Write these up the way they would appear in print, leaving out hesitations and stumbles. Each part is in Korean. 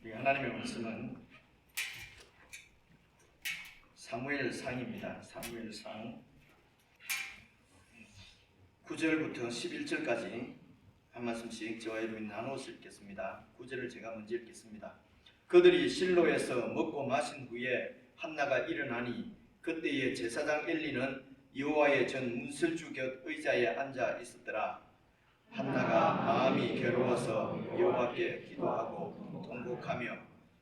우리 하나님의 말씀은 사무엘상입니다. 사무엘상 9절부터 11절까지 한 말씀씩 저와 여러분이 나누어서 읽겠습니다. 9절을 제가 먼저 읽겠습니다. 그들이 실로에서 먹고 마신 후에 한나가 일어나니 그때에 제사장 엘리는 여호와의 전 문설주 곁 의자에 앉아 있었더라. 한나가 마음이 괴로워서 여호와께 기도하고 통곡하며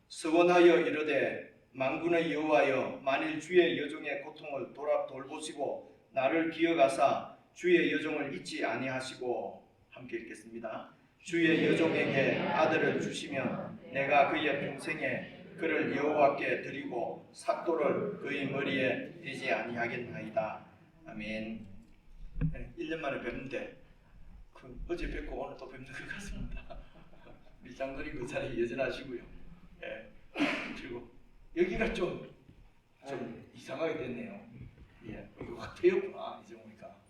서원하여 이르되 만군의 여호와여, 만일 주의 여종의 고통을 돌보시고 나를 기억하사 주의 여종을 잊지 아니하시고, 함께 읽겠습니다. 주의 여종에게 아들을 주시면 내가 그의 평생에 그를 여호와께 드리고 삭도를 그의 머리에 대지 아니하겠나이다. 아멘. 1년 만에 뵙는데 어제 뵙고 오늘 또 뵙는 것 같습니다. 우리 장로님 그 자리 여전하시고요. 그리고 여기가 좀 이상하게 됐네요. 이거 확 트였구나 이제 보니까.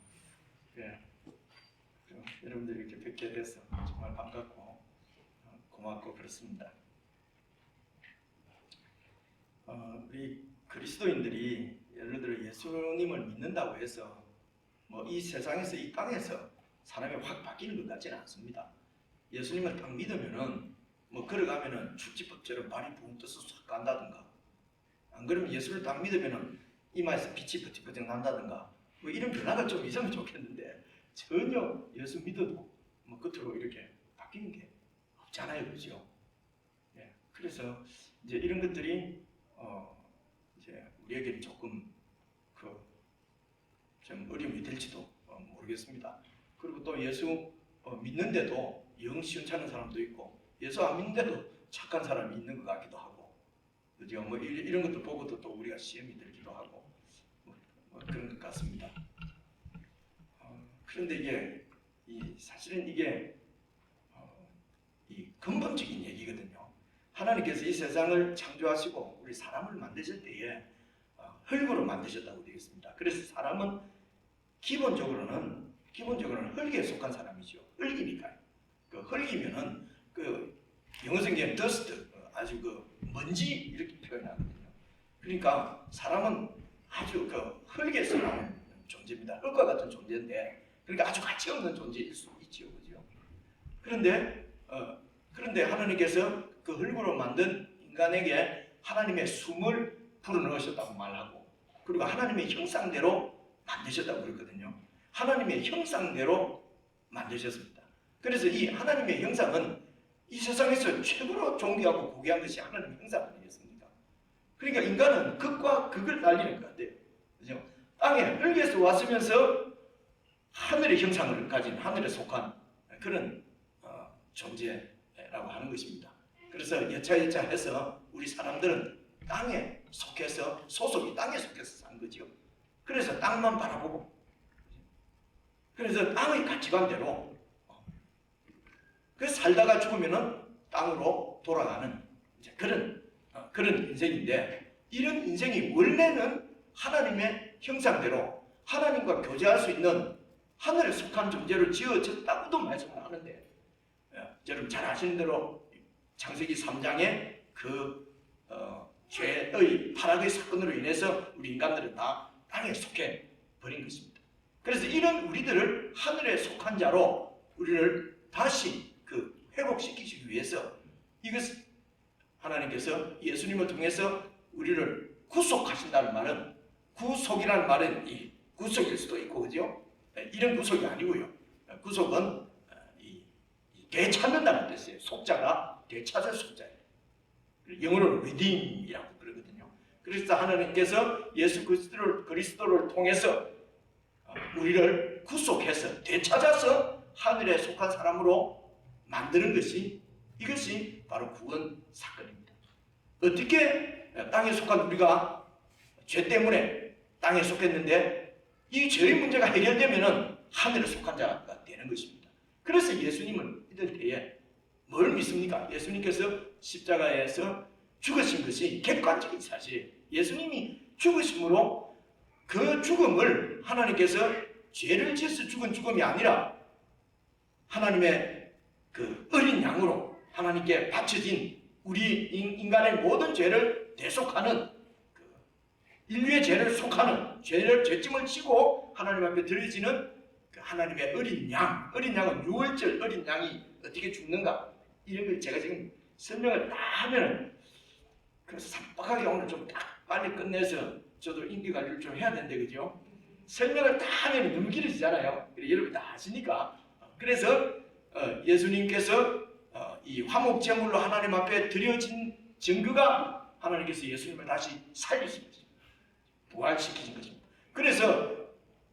여러분들 이렇게 뵙게 돼서 정말 반갑고 고맙고 그렇습니다. 우리 그리스도인들이 예를 들어 예수님을 믿는다고 해서 이 세상에서 이 땅에서 사람이 확 바뀌는 것 같지는 않습니다. 예수님을 딱 믿으면은 걸어가면은 축지법처럼 발이 붕 떠서 싹 간다든가, 안 그러면 예수를 딱 믿으면은 이마에서 빛이 버쩍버쩍 난다든가, 이런 변화가 좀 있으면 좋겠는데 전혀 예수 믿어도 끝으로 이렇게 바뀌는 게 없잖아요, 그렇죠? 그래서 이제 이런 것들이 이제 우리에게는 조금 좀 어려움이 될지도 모르겠습니다. 그리고 또 예수 믿는데도 영 시원찮은 사람도 있고, 예수 안 믿는데도 착한 사람이 있는 것 같기도 하고, 그죠? 이런 것도 보고도 또 우리가 시험이 들기도 하고, 그런 것 같습니다. 그런데 사실은 이게 이 근본적인 얘기거든요. 하나님께서 이 세상을 창조하시고 우리 사람을 만드실 때에 흙으로 만드셨다고 되어 있습니다. 그래서 사람은 기본적으로는 흙에 속한 사람이죠. 흙이니까요. 흙이면은 영어 성경에 dust, 아주 먼지 이렇게 표현하거든요. 그러니까 사람은 아주 흙에서 나온 존재입니다. 흙과 같은 존재인데, 그러니까 아주 가치 없는 존재일 수 있죠, 그죠? 그런데 하나님께서 그 흙으로 만든 인간에게 하나님의 숨을 불어넣으셨다고 말하고, 그리고 하나님의 형상대로 만드셨다고 그랬거든요. 하나님의 형상대로 만드셨습니다. 그래서 이 하나님의 형상은 이 세상에서 최고로 존귀하고 고귀한 것이 하나님의 형상 아니겠습니까? 그러니까 인간은 극과 극을 달리는 것 같아요. 그죠? 땅에 흙에서 왔으면서 하늘의 형상을 가진, 하늘에 속한 그런 존재라고 하는 것입니다. 그래서 여차여차해서 우리 사람들은 땅에 속해서, 소속이 땅에 속해서 산 거죠. 그래서 땅만 바라보고, 그래서 땅의 가치관대로 그래서 살다가 죽으면은 땅으로 돌아가는 그런 인생인데, 이런 인생이 원래는 하나님의 형상대로 하나님과 교제할 수 있는 하늘에 속한 존재로 지어졌다고도 말씀을 하는데, 여러분 잘 아시는 대로 창세기 3장에 죄의 타락의 사건으로 인해서 우리 인간들은 다 땅에 속해 버린 것입니다. 그래서 이런 우리들을 하늘에 속한 자로 우리를 다시 회복시키시기 위해서 이것을 하나님께서 예수님을 통해서 우리를 구속하신다는 말은, 구속이라는 말은 이 구속일 수도 있고, 그죠? 이런 구속이 아니고요. 구속은 되찾는다는 뜻이에요. 속자가 되찾을 속자예요. 영어로 redeem이라고 그러거든요. 그래서 하나님께서 예수 그리스도를 통해서 우리를 구속해서 되찾아서 하늘에 속한 사람으로 만드는 이것이 바로 구원 사건입니다. 어떻게 땅에 속한 우리가 죄 때문에 땅에 속했는데 이 죄의 문제가 해결되면은 하늘에 속한 자가 되는 것입니다. 그래서 예수님을 믿을 때에 뭘 믿습니까? 예수님께서 십자가에서 죽으신 것이 객관적인 사실이에요. 예수님이 죽으심으로 그 죽음을 하나님께서 죄를 지어서 죽은 죽음이 아니라 하나님의 어린 양으로 하나님께 바쳐진 우리 인간의 모든 죄를 대속하는 인류의 죄를 속하는 죄짐을 지고 하나님 앞에 드려지는 그 하나님의 어린 양은 6월절 어린 양이 어떻게 죽는가 이런 걸 제가 지금 설명을 다 하면은 그래서 삭박하게 오늘 좀 딱 빨리 끝내서 저도 인기 관리를 좀 해야 되는데 그죠? 설명을 다 하면 너무 길어지잖아요. 여러분이 다 아시니까. 그래서 예수님께서 이 화목제물로 하나님 앞에 드려진 증거가 하나님께서 예수님을 다시 살리신 것입니다. 부활시키신 것입니다. 그래서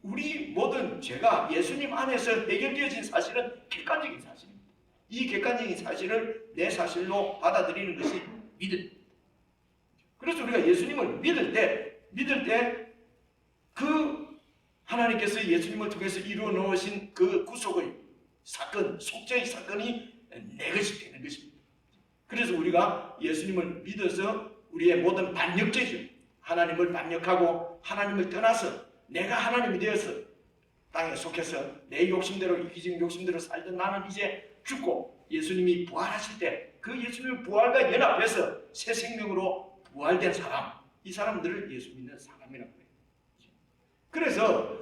우리 모든 죄가 예수님 안에서 해결되어진 사실은 객관적인 사실입니다. 이 객관적인 사실을 내 사실로 받아들이는 것이 믿음. 그래서 우리가 예수님을 믿을 때 그 하나님께서 예수님을 통해서 이루어 놓으신 그 구속의 사건, 속죄의 사건이 내 것이 되는 것입니다. 그래서 우리가 예수님을 믿어서 우리의 모든 반역죄죠. 하나님을 반역하고 하나님을 떠나서 내가 하나님이 되어서 땅에 속해서 내 욕심대로 이기적인 욕심대로 살던 나는 이제 죽고 예수님이 부활하실 때 그 예수님의 부활과 연합해서 새 생명으로 부활된 사람, 이 사람들을 예수 믿는 사람이라고 해요. 그래서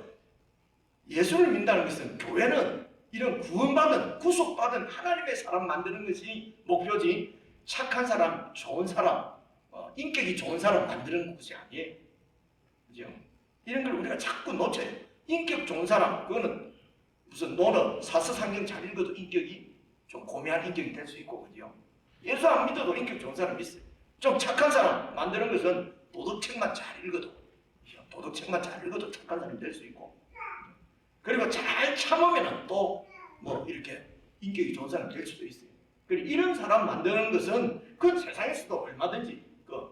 예수를 믿는다는 것은 교회는 이런 구원받은 구속받은 하나님의 사람 만드는 것이 목표지 착한 사람, 좋은 사람, 인격이 좋은 사람 만드는 것이 아니에요. 그죠? 이런 걸 우리가 자꾸 놓쳐요. 인격 좋은 사람, 그거는 무슨 노는 사서상경 잘 읽어도 인격이 좀 고매한 인격이 될 수 있고, 그죠? 예수 안 믿어도 인격 좋은 사람 있어요. 좀 착한 사람 만드는 것은 도덕책만 잘 읽어도 착한 사람이 될 수 있고, 그리고 잘 참으면 또 뭐 이렇게 인격이 좋은 사람이 될 수도 있어요. 그리고 이런 사람 만드는 것은 그 세상에서도 얼마든지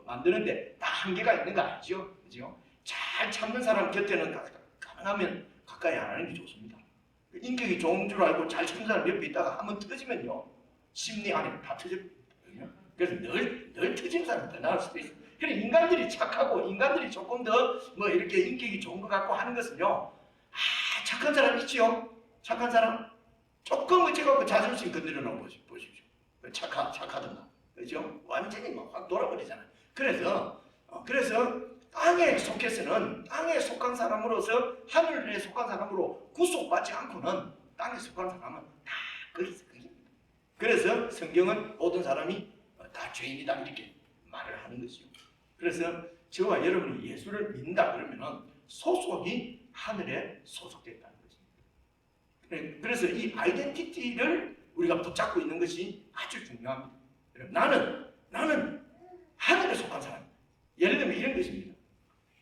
만드는데 다 한계가 있는 거 아니죠? 그죠? 잘 참는 사람 곁에는 가능하면 가까이 안 하는 게 좋습니다. 인격이 좋은 줄 알고 잘 참는 사람 옆에 있다가 한번 터지면요, 심리 안에 다 터져버리거든요. 그래서 늘 터지는 사람이 더 나을 수도 있어요. 그래서 인간들이 착하고 인간들이 조금 더 뭐 이렇게 인격이 좋은 것 같고 하는 것은요, 착한 사람 있지요? 착한 사람 조금 어찌갖고 자존심 건드려 놓은 보십시오. 착하던가, 그죠? 완전히 막 확 돌아버리잖아요. 그래서 땅에 속해서는 땅에 속한 사람으로서 하늘에 속한 사람으로 구속받지 않고는 땅에 속한 사람은 다 거기서 거깁니다. 그래서 성경은 모든 사람이 다 죄인이다 이렇게 말을 하는 것이죠. 그래서 저와 여러분이 예수를 믿는다 그러면은 소속이 하늘에 소속됐다는 거죠. 그래서 이 아이덴티티를 우리가 붙잡고 있는 것이 아주 중요합니다. 나는 하늘에 속한 사람. 예를 들면 이런 것입니다.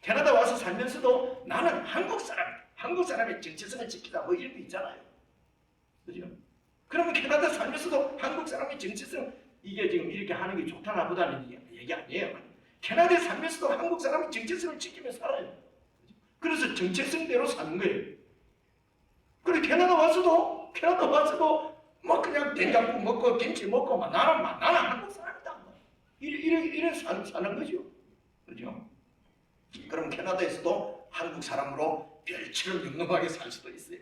캐나다 와서 살면서도 나는 한국 사람의 정체성을 지키다 뭐 이런 거 있잖아요. 그죠? 그러면 캐나다 살면서도 한국 사람의 정체성, 이게 지금 이렇게 하는 게 좋다 나보다는 얘기 아니에요. 캐나다에 살면서도 한국 사람의 정체성을 지키며 살아요. 그래서 정체성대로 사는 거예요. 그리고 캐나다 와서도 막 그냥 된장국 먹고 김치 먹고 막 나는 한국 사람이다. 이래 사는 거죠. 그죠? 그럼 캐나다에서도 한국 사람으로 별처럼 영롱하게 살 수도 있어요.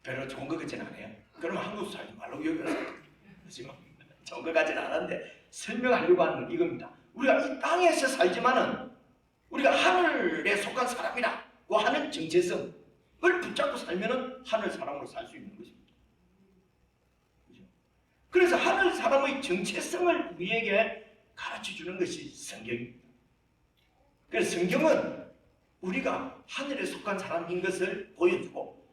별로 좋은 것 같지는 않아요. 그러면 한국에서 살지 말라고 여기 와서 그렇지만 좋은 것 같지는 않은데 설명하려고 하는 건 이겁니다. 우리가 이 땅에서 살지만은 우리가 하늘에 속한 사람이라고 하는 정체성을 붙잡고 살면은 하늘 사람으로 살 수 있는 것입니다. 그죠? 그래서 하늘 사람의 정체성을 우리에게 가르쳐 주는 것이 성경입니다. 그래서 성경은 우리가 하늘에 속한 사람인 것을 보여주고,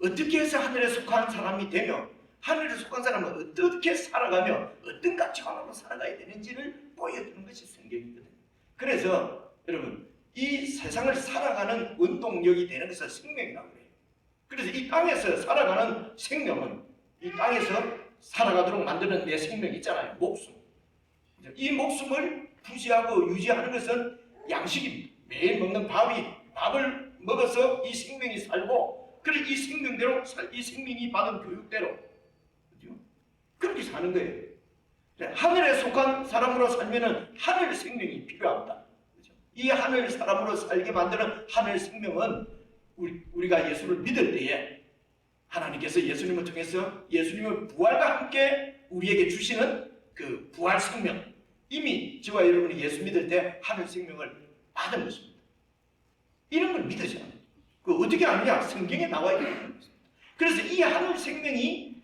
어떻게 해서 하늘에 속한 사람이 되며 하늘에 속한 사람은 어떻게 살아가며 어떤 가치관으로 살아가야 되는지를 보여주는 것이 성경이거든요. 그래서 여러분, 이 세상을 살아가는 원동력이 되는 것은 생명이라고 해요. 그래서 이 땅에서 살아가는 생명은, 이 땅에서 살아가도록 만드는 내 생명 있잖아요. 목숨. 이 목숨을 부지하고 유지하는 것은 양식입니다. 매일 먹는 밥을 먹어서 이 생명이 살고, 그리고 이 생명대로 이 생명이 받은 교육대로, 그죠? 그렇게 사는 거예요. 하늘에 속한 사람으로 살면은 하늘 생명이 필요합니다. 그죠? 이 하늘 사람으로 살게 만드는 하늘 생명은 우리가 예수를 믿을 때에 하나님께서 예수님을 통해서 예수님의 부활과 함께 우리에게 주시는 그 부활 생명, 이미 저와 여러분이 예수 믿을 때 하늘 생명을 받은 것입니다. 이런 걸 믿으셔야 돼요. 그 어떻게 아느냐? 성경에 나와 있는 것입니다. 그래서 이 하늘 생명이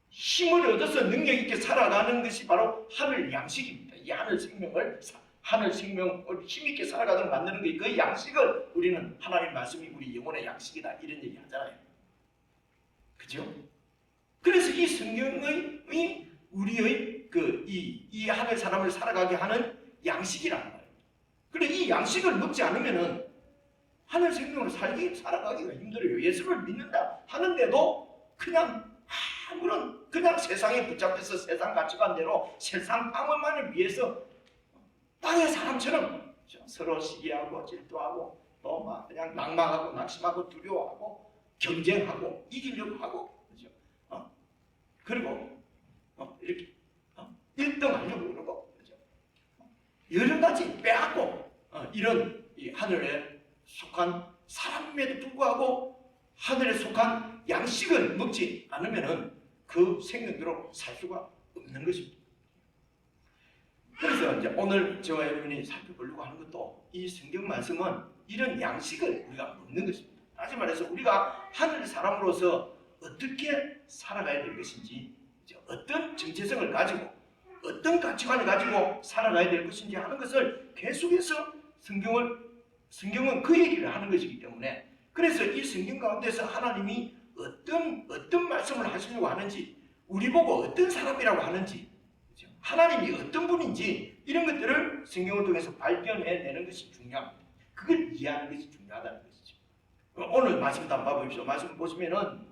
힘을 얻어서 능력 있게 살아가는 것이 바로 하늘 양식입니다. 이 하늘 생명을 힘있게 살아가도록 만드는 게 그 양식을 우리는 하나님 말씀이 우리 영혼의 양식이다 이런 얘기 하잖아요. 그죠? 그래서 이 성경의 우리의 이 하늘 사람을 살아가게 하는 양식이라는 거예요. 그런데 이 양식을 먹지 않으면은 하늘 생명으로 살아가기가 힘들어요. 예수를 믿는다 하는데도 그냥 세상에 붙잡혀서 세상 가치관대로 세상 방어만을 위해서 땅의 사람처럼 서로 시기하고 질투하고 또 막 그냥 낭망하고 낙심하고 두려워하고 경쟁하고 이기려고 하고 그죠? 그리고 이렇게 1등 하려고 그러고 그죠? 여러 가지 빼앗고 이런 이 하늘에 속한 사람임에도 불구하고 하늘에 속한 양식을 먹지 않으면은 그 생명대로 살 수가 없는 것입니다. 그래서 이제 오늘 저와 여러분이 살펴보려고 하는 것도 이 성경 말씀은 이런 양식을 우리가 먹는 것입니다. 다시 말해서 우리가 하늘 사람으로서 어떻게 살아가야 될 것인지, 어떤 정체성을 가지고 어떤 가치관을 가지고 살아가야 될 것인지 하는 것을 계속해서 성경은 그 얘기를 하는 것이기 때문에, 그래서 이 성경 가운데서 하나님이 어떤 말씀을 하시려고 하는지, 우리 보고 어떤 사람이라고 하는지, 하나님이 어떤 분인지 이런 것들을 성경을 통해서 발견해내는 것이 중요합니다. 그걸 이해하는 것이 중요하다는 것이죠. 오늘 말씀도 한번 봐보십시오. 말씀 보시면은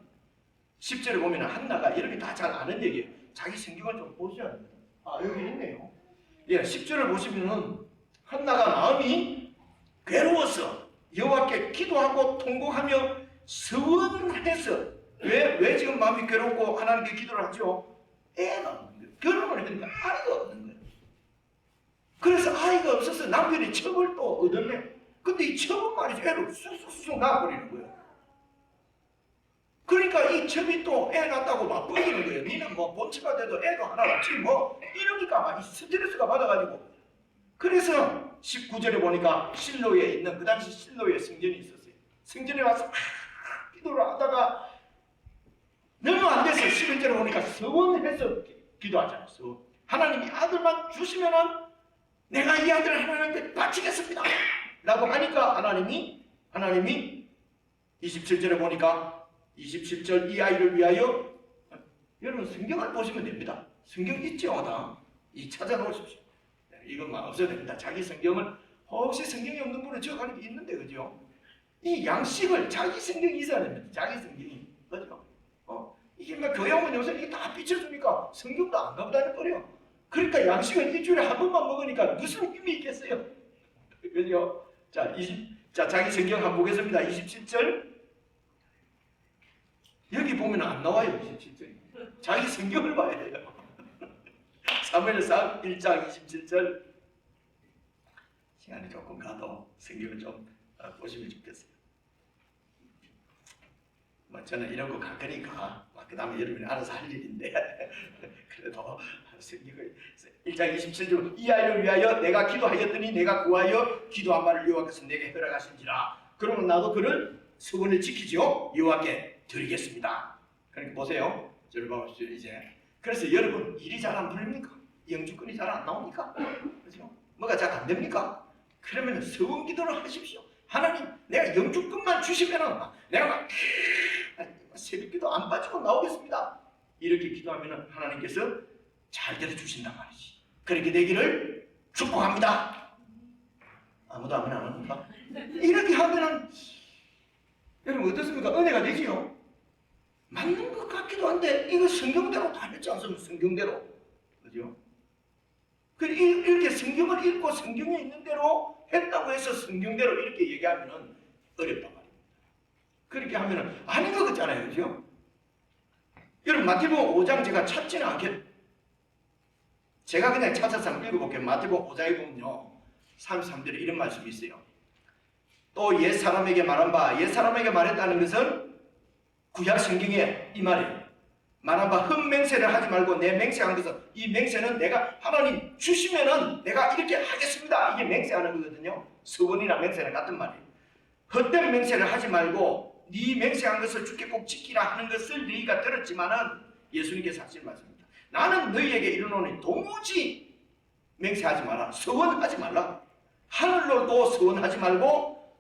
10절에 보면 한나가 여러분이 다 잘 아는 얘기예요. 자기 성경을 좀 보셔야 됩니다. 여기 있네요. 10절을 보시면은 한나가 마음이 괴로워서 여호와께 기도하고 통곡하며 서원해서 왜 지금 마음이 괴롭고 하나님께 기도를 하죠? 애가 없는 거예요. 결혼을 했는데 아이가 없는 거예요. 그래서 아이가 없어서 남편이 첩을 또 얻었네. 근데 이 첩은 말이죠, 애를 쑥쑥 낳아버리는 거예요. 그러니까 이 첩이 또 애 낳았다고 막 버리는 거예요. 니는 뭐 본처가 돼도 애도 하나 낳지 뭐, 이러니까 막 스트레스가 받아가지고. 그래서 19절에 보니까 실로에 있는, 그 당시 실로에 성전이 있었어요. 성전에 와서 기도를 하다가 너무 안 돼서 11절에 보니까 서원해서 기도하잖아요. 하나님이 아들만 주시면은 내가 이 아들을 하나님께 바치겠습니다 라고 하니까 하나님이 27절에 보니까 27절 이 아이를 위하여, 여러분 성경을 보시면 됩니다. 성경 있죠? 다 찾아놓으십시오. 이것만 없어도 됩니다. 자기 성경을, 혹시 성경이 없는 분은 적어가는 게 있는데, 그죠? 이 양식을 자기 성경이 있어야 됩니다. 자기 성경이. 그죠? 이게 막 교회 오면 요새 이게 다 비춰주니까 성경도 안 가고 다녀버려. 그러니까 양식을 일주일에 한 번만 먹으니까 무슨 힘이 있겠어요? 그죠? 자, 자기 성경 한번 보겠습니다. 27절. 여기 보면 안 나와요, 27절. 자기 성경을 봐야 돼요. 사무엘상 1장 27절. 시간이 조금 가도 성경을 좀 보시면 좋겠어요. 저는 이런 거 가까니까 그 다음에 여러분이 알아서 할 일인데 그래도 성경을 1장 27절 이 아이를 위하여 내가 기도하였더니 내가 구하여 기도한 바를 여호와께서 내게 허락하신지라. 그러면 나도 그를 서원을 지키죠. 여호와께 드리겠습니다. 그러니까 보세요. 저를 봐보십시오. 이제 그래서 여러분 일이 잘 안 풀립니까? 영주권이 잘 안 나옵니까? 그렇죠? 뭐가 잘 안 됩니까? 그러면 서원 기도를 하십시오. 하나님, 내가 영주권만 주시면은 내가 막 새벽기도 안 빠지고 나오겠습니다. 이렇게 기도하면은 하나님께서 잘 들어주신단 말이지. 그렇게 되기를 축복합니다. 아무도 아멘 안 합니까? 이렇게 하면은 여러분 어떻습니까? 은혜가 되지요. 맞는 것 같기도 한데 이거 성경대로 다 했지 않습니까? 성경대로. 그죠? 이렇게 성경을 읽고 성경에 있는 대로 했다고 해서 성경대로 이렇게 얘기하면은 어렵단 말입니다. 그렇게 하면은 아닌 것 같잖아요. 그죠? 여러분 마태복음 5장 제가 찾지는 않겠, 제가 그냥 찾아서 한번 읽어볼게요. 마태복음 5장에 보면요 33절에 이런 말씀이 있어요. 또 옛사람에게 말한 바, 옛사람에게 말했다는 것은 구약 성경에 이 말이에요. 말한 바 흠맹세를 하지 말고 내 맹세한 것은 이 맹세는 내가 하나님 주시면은 내가 이렇게 하겠습니다. 이게 맹세하는 거거든요. 서원이나 맹세는 같은 말이에요. 헛된 맹세를 하지 말고 네 맹세한 것을 주께 꼭 지키라 하는 것을 너희가 들었지만은 예수님께서 하신 말씀입니다. 나는 너희에게 이르노니 도무지 맹세하지 마라. 서원하지 말라. 하늘로도 서원하지 말고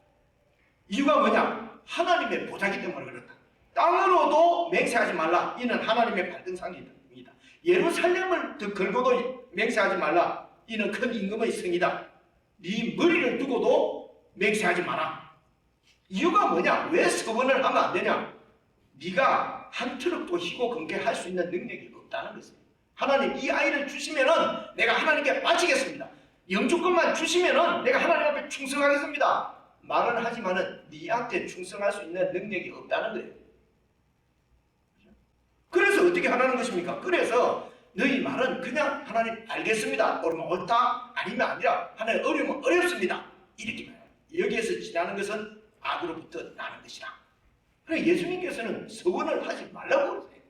이유가 뭐냐? 하나님의 보좌기 때문에 그렇다. 땅으로도 맹세하지 말라. 이는 하나님의 발등상입니다. 예루살렘을 더 걸고도 맹세하지 말라. 이는 큰 임금의 성이다. 네 머리를 두고도 맹세하지 마라. 이유가 뭐냐? 왜 서원을 하면 안 되냐? 네가 한 트럭도 희고 금괴할 수 있는 능력이 없다는 것이에요. 하나님 이 아이를 주시면은 내가 하나님께 바치겠습니다. 영주권만 주시면은 내가 하나님 앞에 충성하겠습니다. 말은 하지만은 네한테 충성할 수 있는 능력이 없다는 거예요. 그래서 어떻게 하라는 것입니까? 그래서 너희 말은 그냥 하나님 알겠습니다. 옳으면 옳다, 아니면 아니라 하나님 어려우면 어렵습니다. 이렇게 말해요. 여기에서 지나는 것은 악으로부터 나는 것이다. 그래서 예수님께서는 서원을 하지 말라고 그러세요.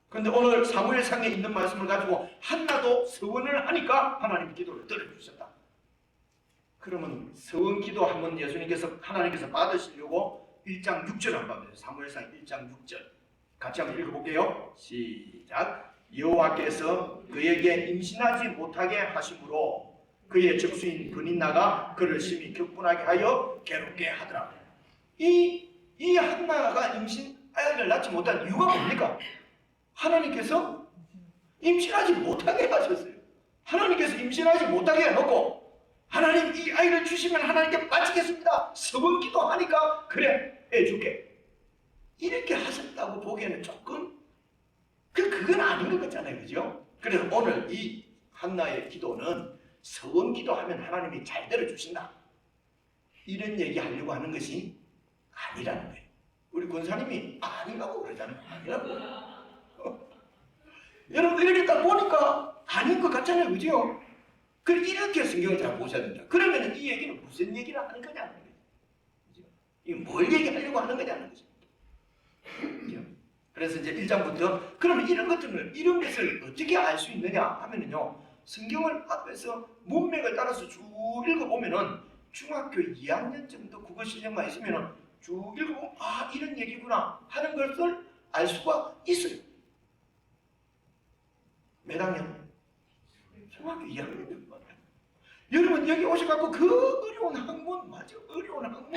그런데 오늘 사무엘상에 있는 말씀을 가지고 한나도 서원을 하니까 하나님 기도를 들어주셨다. 그러면 서원 기도하면 예수님께서 하나님께서 받으시려고 1장 6절 한번 봐요. 사무엘상 1장 6절 같이 한번 읽어볼게요. 시작. 여호와께서 그에게 임신하지 못하게 하심으로 그의 적수인 브닌나가 그를 심히 격분하게 하여 괴롭게 하더라. 이 한나가 아이를 낳지 못한 이유가 뭡니까? 하나님께서 임신하지 못하게 하셨어요. 하나님께서 임신하지 못하게 해놓고 하나님 이 아이를 주시면 하나님께 바치겠습니다. 서원 기도하니까 그래 해줄게. 이렇게 하셨다고 보기에는 조금 그건 아닌 것 같잖아요. 그죠? 그래서 오늘 이 한나의 기도는 서원 기도하면 하나님이 잘 들어주신다. 이런 얘기 하려고 하는 것이 아니라는 거예요. 우리 권사님이 아니라고 그러잖아요. 아니라고. 여러분 이렇게 딱 보니까 아닌 것 같잖아요. 그죠? 이렇게 성경을 잘 보셔야 된다. 그러면 이 얘기는 무슨 얘기를 하는 거냐는 거예요. 그죠? 이게 뭘 얘기하려고 하는 거냐는 거죠. 그죠? 그래서 이제 1장부터 그러면 이런 것을 어떻게 알 수 있느냐 하면은요. 성경을 앞에서 문맥을 따라서 쭉 읽어보면은 중학교 2학년 정도 국어 실력만 있으면은 쭉 읽어보면 이런 얘기구나 하는 것을 알 수가 있어요. 몇 학년? 중학교 2학년 정도. 여러분 여기 오셔갖고 그 어려운 학문 맞아? 어려운 학문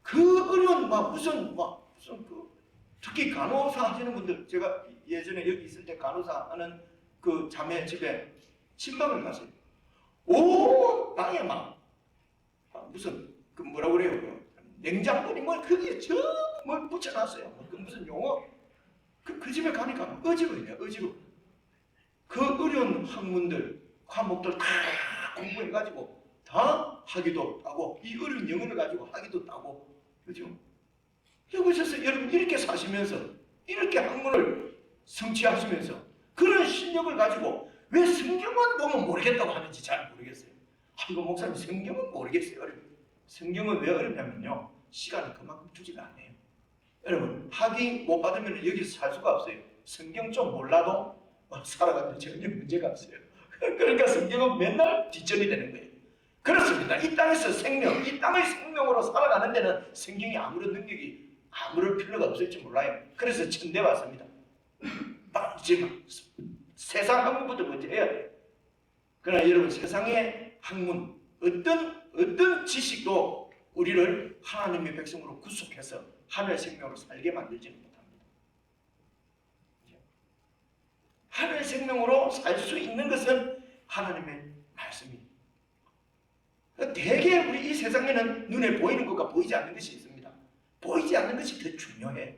그 어려운 무슨 특히 간호사 하시는 분들 제가 예전에 여기 있을 때 간호사 하는 그 자매 집에 친방을 갔어요. 오 땅에 무슨 뭐라고 그래요? 냉장고니 그게 전부 붙여놨어요. 그 무슨 용어 그 집에 가니까 어지러워요. 어지러워. 그 어려운 학문들 과목들 다 공부해가지고 다 하기도 하고 이 어려운 영어를 가지고 하기도 하고 그죠? 여기서 여러분 이렇게 사시면서 이렇게 학문을 성취하시면서 그런 실력을 가지고 왜 성경만 보면 모르겠다고 하는지 잘 모르겠어요. 이거 목사님 성경은 모르겠어요. 성경은 왜 어렵냐면요. 시간을 그만큼 주지가 않아요. 여러분 학위 못 받으면 여기서 살 수가 없어요. 성경 좀 몰라도 살아가는데 전혀 문제가 없어요. 그러니까 성경은 맨날 뒷전이 되는 거예요. 그렇습니다. 이 땅에서 생명, 이 땅의 생명으로 살아가는 데는 성경이 아무런 능력이 아무런 필요가 없을지 몰라요. 그래서 천대 왔습니다. 지금 세상 학문부터 먼저 해야 돼요. 그러나 여러분 세상의 학문 어떤 지식도 우리를 하나님의 백성으로 구속해서 하늘의 생명으로 살게 만들지는 못합니다. 하늘의 생명으로 살 수 있는 것은 하나님의 말씀입니다. 대개 우리 이 세상에는 눈에 보이는 것과 보이지 않는 것이 있습니다. 보이지 않는 것이 더 중요해.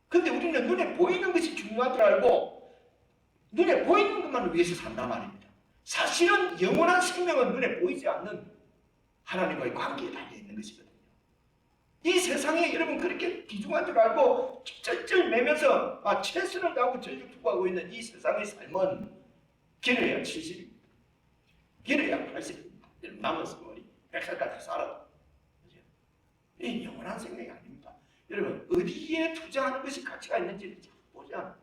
근데 우리는 눈에 보이는 것이 중요한 줄 알고 눈에 보이는 것만 위해서 산단 말입니다. 사실은 영원한 생명은 눈에 보이지 않는 하나님과의 관계에 달려있는 것이거든요. 이 세상에 여러분 그렇게 귀중한 줄 알고 쩔쩔 매면서 최선을 다하고 전력 투구하고 있는 이 세상의 삶은 길어야 70입니다. 길어야 80입니다. 남은 세월이 100살까지 살아도 이 영원한 생명이 아닙니다. 여러분 어디에 투자하는 것이 가치가 있는지를 잘 보자.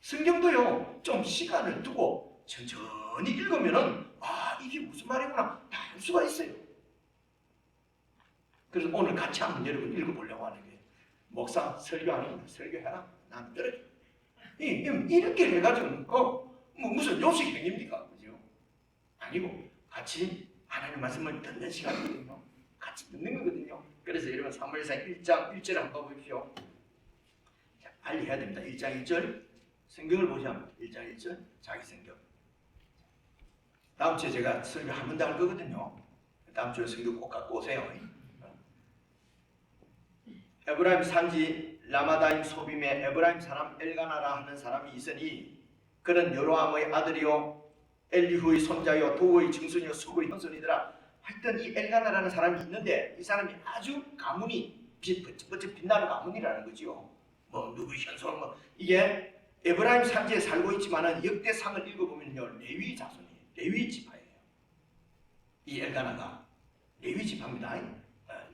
성경도요 좀 시간을 두고 천천히 읽으면은 이게 무슨 말이구나 다 알 수가 있어요. 그래서 오늘 같이 한번 여러분 읽어보려고 하는 게 목사 설교하는 거 설교해라 난 들어줘. 이렇게 해가지고는 뭐 무슨 요식 행위입니까? 그죠? 아니고 같이 하나님 말씀을 듣는 시간이거든요. 같이 듣는 거거든요. 그래서 여러분 사무엘상 1장 1절 한번 보십시오. 자, 빨리 해야 됩니다. 1장 1절 성경을 보시면 1장 1절 자기 성경. 다음 주에 제가 설교 한 번도 할 거거든요. 다음 주에 성경 꼭 갖고 오세요. 에브라임 산지 라마다임 소빔에 에브라임 사람 엘가나라 하는 사람이 있으니 그는 여로함의 아들이요 엘리후의 손자요 도의 증손이요 숙의 형손이더라. 하여튼 이 엘가나라는 사람이 있는데 이 사람이 아주 가문이 번쩍번쩍 빛나는 가문이라는 거죠. 뭐 누구의 현손 뭐 이게 에브라임 산지에 살고 있지만은 역대상을 읽어보면요 레위 자손이에요. 레위 지파예요. 이 엘가나가 레위 지파입니다.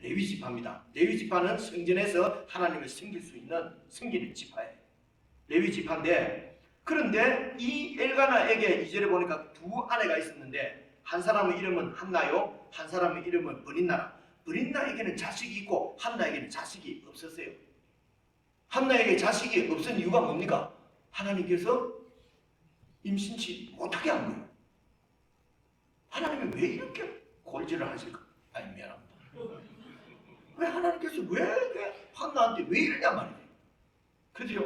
레위 지파입니다. 레위 지파는 성전에서 하나님을 섬길 수 있는 섬기는 지파예요. 레위 지파인데 그런데 이 엘가나에게 2절에 보니까 두 아내가 있었는데 한 사람의 이름은 한나요. 한 사람의 이름은 브린나라. 브린나에게는 자식이 있고 한나에게는 자식이 없었어요. 한나에게 자식이 없은 이유가 뭡니까? 하나님께서 임신치 못하게 한 거예요. 하나님이 왜 이렇게 골질을 하실까? 아니 미안합니다. 왜 하나님께서 왜 한나한테 왜 이러냐 말이에요. 그죠?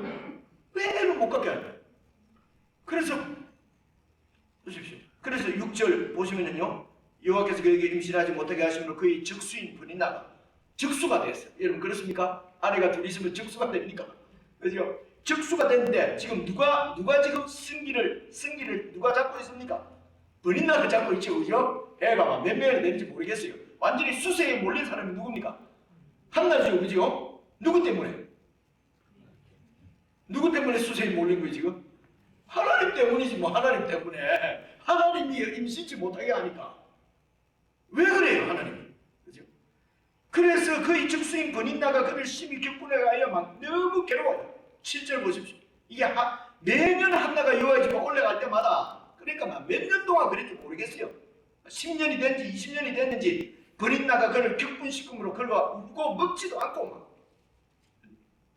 왜 애를 못 갖게 할까요? 그래서 보십시오. 그래서 6절 보시면요 여호와께서 그에게 임신하지 못하게 하심으로 그의 적수인 브린나가 적수가 됐어요. 여러분 그렇습니까? 아내가 둘 있으면 적수가 됩니까? 그죠? 적수가 됐는데 지금 누가 지금 승기를 누가 잡고 있습니까? 브린나가 잡고 있죠. 그죠? 애가 몇 명이 되는지 모르겠어요. 완전히 수세에 몰린 사람이 누굽니까? 한나죠. 그죠? 누구 때문에? 누구 때문에 수세에 몰린 거예요 지금? 하나님 때문이지 뭐. 하나님 때문에 하나님이 임신치 못하게 하니까. 왜 그래요 하나님이? 그죠? 그래서 그의 적수인 브린나가 그를 심히 격분해가여 막 너무 괴로워요. 7절 보십시오. 이게 매년 한나가 여호와의 집에 올라갈 때마다 그러니까 막 몇 년 동안 그랬지 모르겠어요. 10년이 됐는지 20년이 됐는지 브린나가 그를 격분시킴으로 그가 울고 먹지도 않고 막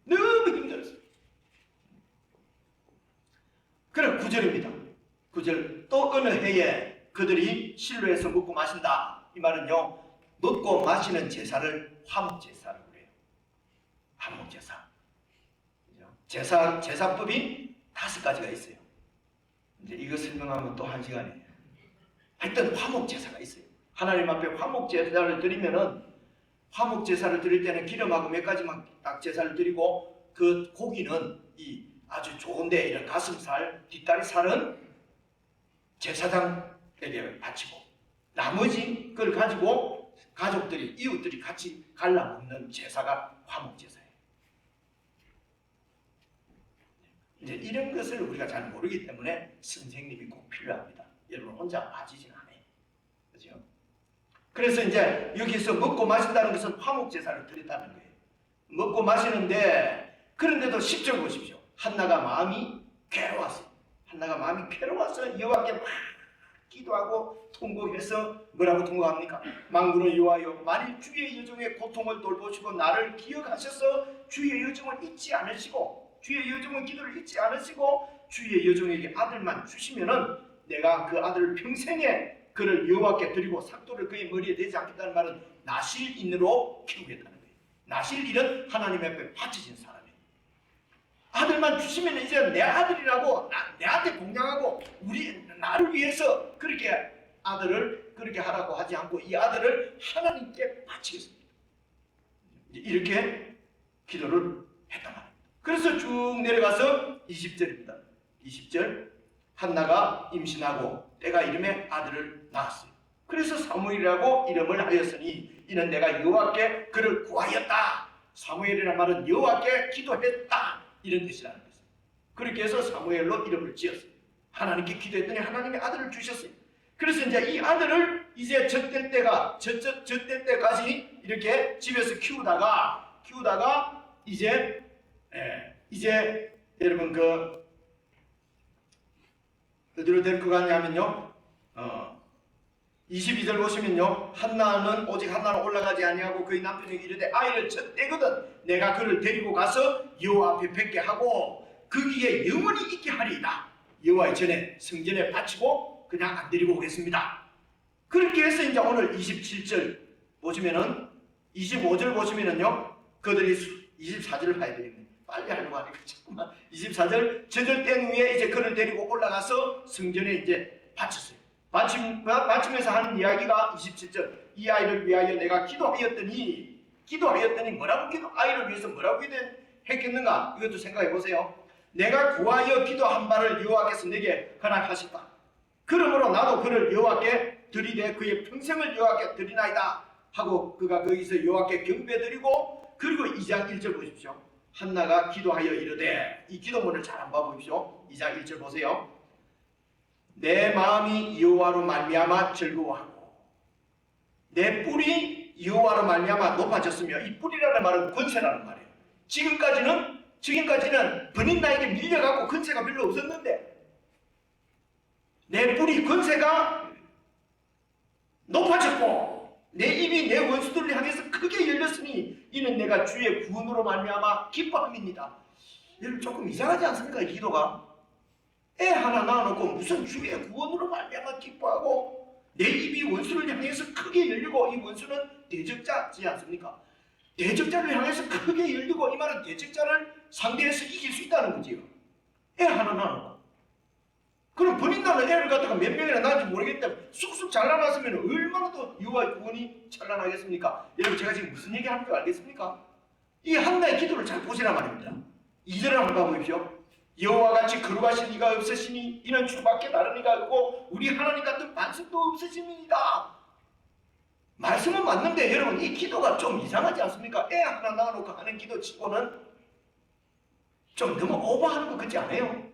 너무 힘들었어요. 그럼 9절입니다. 9절 또 어느 해에 그들이 실로에서 먹고 마신다. 이 말은요 먹고 마시는 제사를 화목제사라고 그래요. 화목제사. 제사법이 5가지가 있어요. 이제 이거 설명하면 또 1시간이에요. 하여튼 화목제사가 있어요. 하나님 앞에 화목제사를 드리면은 화목제사를 드릴 때는 기름하고 몇 가지만 딱 제사를 드리고 그 고기는 이 아주 좋은데 이런 가슴살, 뒷다리살은 제사장에게 바치고 나머지 그걸 가지고 가족들이 이웃들이 같이 갈라 먹는 제사가 화목제사예요. 이제 이런 것을 우리가 잘 모르기 때문에 선생님이 꼭 필요합니다. 여러분 혼자 빠지진 않아요. 그렇죠? 그래서 이제 여기서 먹고 마신다는 것은 화목제사를 드렸다는 거예요. 먹고 마시는데 그런데도 10절 보십시오. 한나가 마음이 괴로웠어요. 한나가 마음이 괴로워서 여호와께 막 기도하고 통곡해서 뭐라고 통곡합니까? 만군의 여호와여 만일 주의 여종의 고통을 돌보시고 나를 기억하셔서 주의 여종을 잊지 않으시고 주의 여종의 기도를 잊지 않으시고 주의 여종에게 아들만 주시면은 내가 그 아들을 평생에 그를 여호와께 드리고 삭도를 그의 머리에 대지 않겠다는 말은 나실인으로 키우겠다는 거예요. 나실인은 하나님 앞에 바쳐진 사람이에요. 아들만 주시면 이제 내 아들이라고 내한테 공양하고 나를 위해서 그렇게 아들을 그렇게 하라고 하지 않고 이 아들을 하나님께 바치겠습니다. 이렇게 기도를 했단 말입니다. 그래서 쭉 내려가서 20절입니다. 20절 한나가 임신하고 때가 이름에 아들을 낳았어요. 그래서 사무엘이라고 이름을 하였으니 이는 내가 여호와께 그를 구하였다. 사무엘이라는 말은 여호와께 기도했다 이런 뜻이라는 것이에요. 그렇게 해서 사무엘로 이름을 지었어요. 하나님께 기도했더니 하나님이 아들을 주셨어요. 그래서 이제 이 아들을 이제 젖될 때까지 이렇게 집에서 키우다가 이제 여러분 그 어디로 데리고 가냐면요, 22절 보시면요, 한나는 오직 한나는 올라가지 아니하고 그의 남편에게 이르되 아이를 젖대거든 내가 그를 데리고 가서 여호와 앞에 뵙게 하고 거기에 영원히 있게 하리이다. 여호와의 전에 성전에 바치고 그냥 안 데리고 오겠습니다. 그렇게 해서 이제 오늘 27절 보시면은 25절 보시면은요, 그들이 24절을 봐야 되겠네. 빨리 하려고 하니까 잠깐만. 24절 저절 뗀 후에 이제 그를 데리고 올라가서 성전에 이제 바쳤어요. 바치면서 하는 이야기가 27절, 이 아이를 위하여 내가 기도하였더니 아이를 위해서 뭐라고 했겠는가? 이것도 생각해 보세요. 내가 구하여 기도한 바를 여호와께서 내게 허락하셨다. 그러므로 나도 그를 여호와께 드리되 그의 평생을 여호와께 드리나이다 하고 그가 거기서 여호와께 경배드리고, 그리고 2장 1절 보십시오. 한나가 기도하여 이르되, 이 기도문을 잘 한번 보십시오. 2장 1절 보세요. 내 마음이 여호와로 말미암아 즐거워하고 내 뿔이 여호와로 말미암아 높아졌으며, 이 뿔이라는 말은 권세라는 말이에요. 지금까지는 번인 나에게 밀려갖고 권세가 별로 없었는데 내 뿔이 권세가 높아졌고 내 입이 내 원수들을 향해서 크게 열렸으니 이는 내가 주의 구원으로 말미암아 기뻐함입니다. 여러분 조금 이상하지 않습니까? 이 기도가 애 하나 낳아놓고 무슨 주의 구원으로 말미암아 기뻐하고 내 입이 원수를 향해서 크게 열리고, 이 원수는 대적자지 않습니까? 대적자를 향해서 크게 열리고, 이 말은 대적자를 상대해서 이길 수 있다는 거지요. 애 하나 낳아놓고. 그럼 본인 나는 애를 갖다가 몇 명이나 낳은지 모르겠는데 쑥쑥 잘라놨으면 얼마나 더 여호와의 구원이 찬란하겠습니까? 여러분 제가 지금 무슨 얘기하는 줄 알겠습니까? 이 한나의 기도를 잘 보시란 말입니다. 2절을 한번 봐보십시오. 여호와같이 거룩하신 이가 없으시니 이는 주밖에 다른 이가 없고 우리 하나님 같은 반석도 없으심이니이다. 말씀은 맞는데 여러분 이 기도가 좀 이상하지 않습니까? 애 하나 낳아놓고 하는 기도 치고는 좀 너무 오버하는 것 같지 않아요?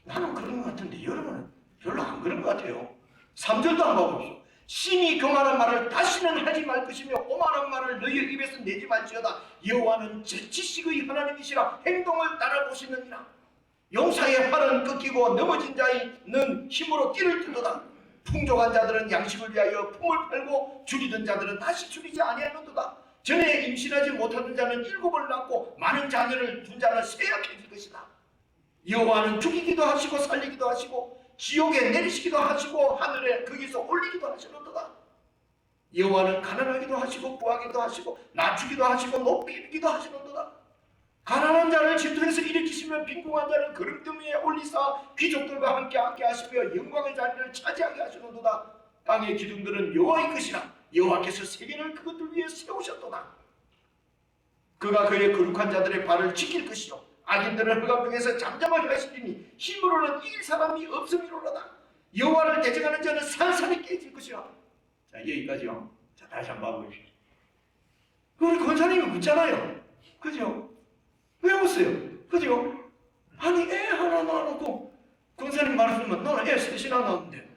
나는 그런 것 같은데 여러분은 별로 안 그런 것 같아요. 3절도 한번 봐보십시오. 심히 교만한 말을 다시는 하지 말 것이며 오만한 말을 너희 입에서 내지 말지어다. 여호와는 지식의 하나님이시라 행동을 따라보시느니라. 용사의 팔은 꺾이고 넘어진 자는 힘으로 띠를 뜯도다. 풍족한 자들은 양식을 위하여 품을 팔고 줄이던 자들은 다시 줄이지 아니하는도다. 전에 임신하지 못하던 자는 7을 낳고 많은 자녀를 둔 자는 쇠약해질 것이다. 여호와는 죽이기도 하시고 살리기도 하시고 지옥에 내리시기도 하시고 하늘에 거기서 올리기도 하시는도다. 여호와는 가난하기도 하시고 부하기도 하시고 낮추기도 하시고 높이기도 하시는도다. 가난한 자를 진토에서 일으키시며 빈궁한 자를 그릇등 위에 올리사 귀족들과 함께 하시며 영광의 자리를 차지하게 하시는도다. 땅의 기둥들은 여호와의 것이라. 여호와께서 세계를 그것들 위에 세우셨도다. 그가 그의 거룩한 자들의 발을 지킬 것이요 악인들은 흑암 중에서 잠잠하게 하시리니 힘으로는 이길 사람이 없음이로다. 여호와를 대적하는 자는 산산이 깨질 것이라. 자, 여기까지요. 자, 다시 한번 봐보십시오. 우리 권사님이 묻잖아요. 그죠? 왜 묻어요? 그죠? 아니 애 하나 낳아놓고 권사님 말하시면 나는 애 셋이나 낳았는데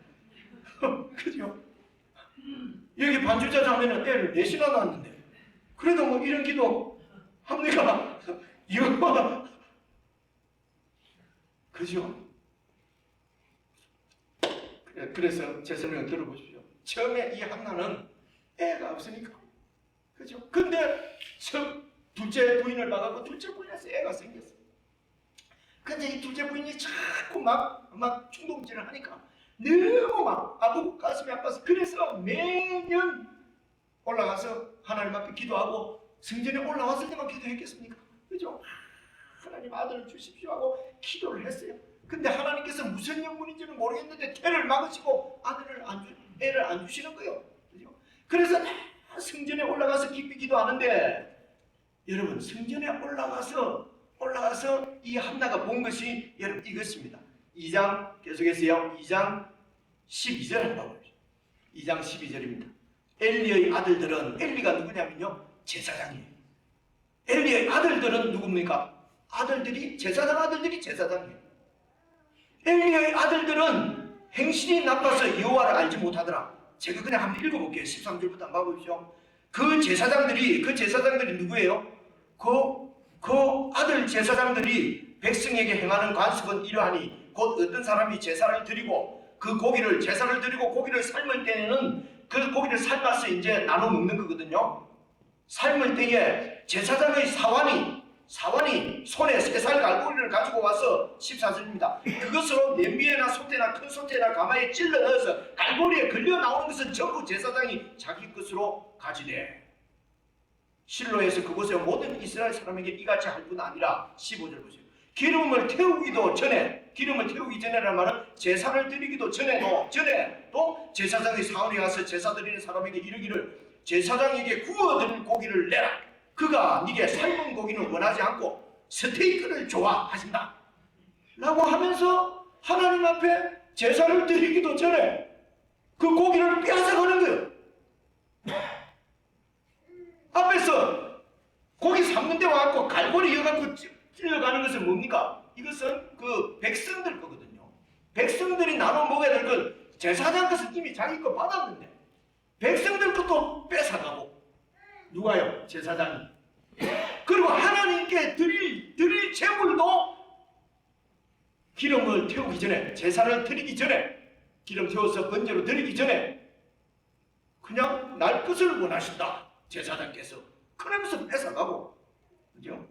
그죠? 여기 반주자 자매는 애를 넷이나 낳았는데 그래도 뭐 이런 기도 합니까? 여호와 그죠? 그래서 제 설명을 들어보십시오. 처음에 이 한나는 애가 없으니까 그죠? 근데 둘째 부인을 봐갖고 둘째 부인에서 애가 생겼어. 근데 이 둘째 부인이 자꾸 막 충동질을 하니까 너무 막 아프고 가슴이 아파서 그래서 매년 올라가서 하나님 앞에 기도하고 성전에 올라왔을 때만 기도했겠습니까? 그죠? 하나님 아들을 주십시오 하고 기도를 했어요. 근데 하나님께서 무슨 영문인지는 모르겠는데 태를 막으시고 애를 안 주시는 거예요. 그죠? 그래서 성전에 올라가서 깊이 기도하는데 여러분 성전에 올라가서 이 한나가 본 것이 여러분 이것입니다. 2장 계속해서요. 2장 12절 한번 보십시오. 2장 12절입니다. 엘리의 아들들은 엘리가 누구냐면요 제사장이에요. 엘리의 아들들은 누굽니까? 제사장 아들들이 제사장이에요. 엘리의 아들들은 행실이 나빠서 여호와를 알지 못하더라. 제가 그냥 한번 읽어볼게요. 13절부터 한번 봐보십시오. 그 제사장들이 누구예요? 그 아들 제사장들이 백성에게 행하는 관습은 이러하니 곧 어떤 사람이 제사를 드리고 그 고기를 제사를 드리고 고기를 삶을 때에는 그 고기를 삶아서 이제 나눠 먹는 거거든요. 삶을 때에 제사장의 사환이 손에 3살 갈고리를 가지고 와서 14절입니다. 그것으로 냄비에나 솥에나 큰 솥에나 가마에 찔러 넣어서 갈고리에 걸려 나오는 것은 전부 제사장이 자기 것으로 가지되 실로에서 그곳에 모든 이스라엘 사람에게 이같이 할 뿐 아니라 15절 보세요. 기름을 태우기 전에라는 말은 제사를 드리기도 전에 또 제사장의 사원이 가서 제사 드리는 사람에게 이르기를 제사장에게 구워드릴 고기를 내라. 그가 네게 삶은 고기는 원하지 않고 스테이크를 좋아하신다 라고 하면서 하나님 앞에 제사를 드리기도 전에 그 고기를 빼앗아가는 거예요. 앞에서 고기 삶는 데 와갖고 갈고리 이어갖고 찔러가는 것은 뭡니까? 이것은 그 백성들 거거든요. 백성들이 나눠 먹어야 될 건 제사장 것은 이미 자기 거 받았는데 백성들 것도 뺏어가고 누가요? 제사장이. 그리고 하나님께 드릴 제물도 기름을 태우기 전에 제사를 드리기 전에 기름 태워서 번제로 드리기 전에 그냥 날 것을 원하신다. 제사장께서 그러면서 뺏어가고 그죠?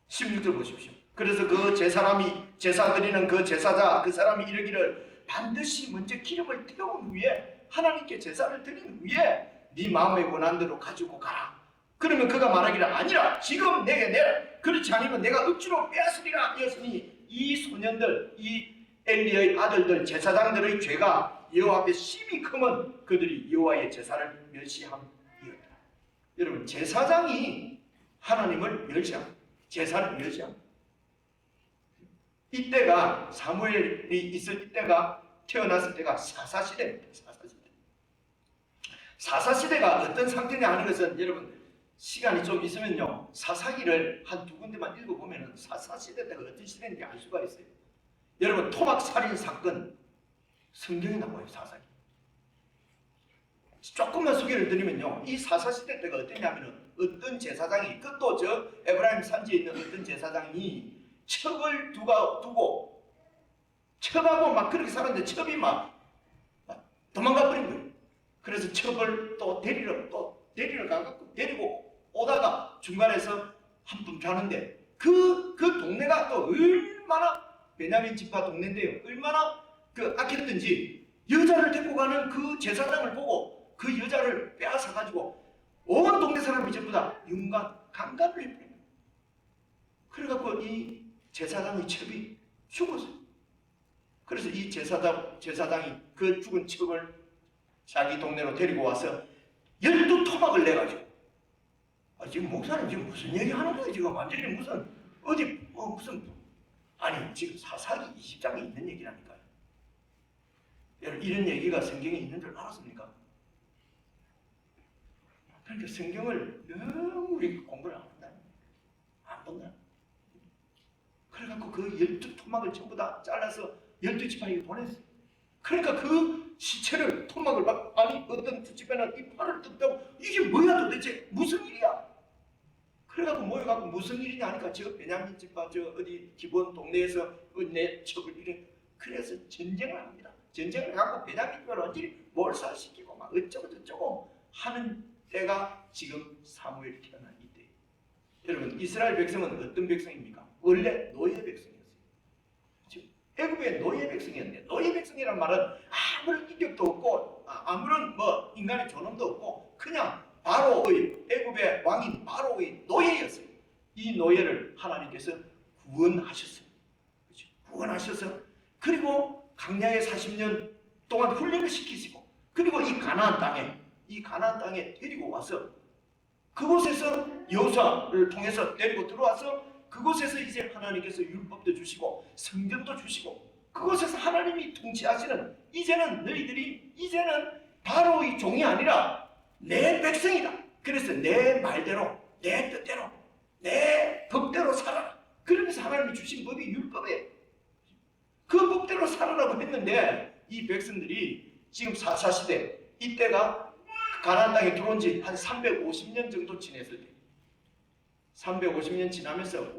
16절 보십시오. 그래서 그 제사 드리는 그 제사자 그 사람이 이르기를 반드시 먼저 기름을 태운 후에 하나님께 제사를 드린 후에 네 마음에 원한 대로 가지고 가라. 그러면 그가 말하기를 아니라 지금 내게 내라. 그렇지 않으면 내가 억지로 빼앗으리라 하였으니 이 소년들 이 엘리의 아들들 제사장들의 죄가 여호와 앞에 심히 크면 그들이 여호와의 제사를 멸시함이었다. 여러분 제사장이 하나님을 멸시합니다. 제사를 멸시합니다. 이때가 사무엘이 있을 이때가 태어났을 때가 사사시대입니다. 사사시대가 어떤 상태냐 하는 것은 여러분 시간이 좀 있으면요 사사기를 한 2군데만 읽어보면 사사시대 때가 어떤 시대인지 알 수가 있어요. 여러분 토막살인 사건 성경에 나와요. 사사기 조금만 소개를 드리면요 이 사사시대 때가 어떠냐면 어떤 제사장이 그것도 저 에브라임 산지에 있는 어떤 제사장이 첩을 두고 첩하고 막 그렇게 살았는데 첩이 막 도망가 버린 거예요. 그래서 첩을 또 데리러 가갖고 데리고 오다가 중간에서 한 분 가는데 그 동네가 또 얼마나 베냐민 지파 동네인데요 얼마나 그 악했던지 여자를 데리고 가는 그 제사장을 보고 그 여자를 빼앗아 가지고 온 동네 사람이 전부 다 강간을 해버려요. 그래갖고 이 제사장의 첩이 죽었어요. 그래서 이 제사장이 그 죽은 첩을 자기 동네로 데리고 와서 12토막을 내가지고 지금 목사님 지금 무슨 얘기 하는 거예요? 지금 완전히 무슨 아니 지금 사사기 20장에 있는 얘기라니까요. 여러분 이런 얘기가 성경에 있는 줄 알았습니까? 그러니까 성경을 너무 우리 공부를 안 본다. 그래갖고 그 12토막을 전부 다 잘라서 12지파에게 보냈어요. 그러니까 그 시체를 토막을 어떤 집에는 이 팔을 뜯다고 이게 뭐야 도대체 무슨 일이야? 그래갖고 모여갖고 무슨 일이냐 하니까 저 베냐민 집파 저 어디 기본 동네에서 내 첩을 이래 그래서 전쟁을 합니다. 전쟁을 해갖고 베냐민 집을 완전히 몰살시키고 막 어쩌고 저쩌고 하는 때가 지금 사무엘이 태어난 이때. 여러분 이스라엘 백성은 어떤 백성입니까? 원래 노예 백성이었어요. 애굽의 노예 백성이었는데 노예 백성이란 말은 아무런 인격도 없고 아무런 인간의 존엄도 없고 그냥 바로의 애굽의 왕인 바로의 노예였어요. 이 노예를 하나님께서 구원하셨어요. 그렇죠? 구원하셔서 그리고 광야에 40년 동안 훈련을 시키시고 그리고 이 가나안 땅에 데리고 와서 그곳에서 여호수아를 통해서 데리고 들어와서 그곳에서 이제 하나님께서 율법도 주시고 성경도 주시고 그곳에서 하나님이 통치하시는 이제는 너희들이 이제는 바로의 종이 아니라 내 백성이다. 그래서 내 말대로 내 뜻대로 내 법대로 살아라. 그러면서 하나님이 주신 법이 율법이에요. 그 법대로 살아라고 했는데 이 백성들이 지금 사사시대 이때가 가나안 땅에 들어온 지 한 350년 정도 지냈을 때 350년 지나면서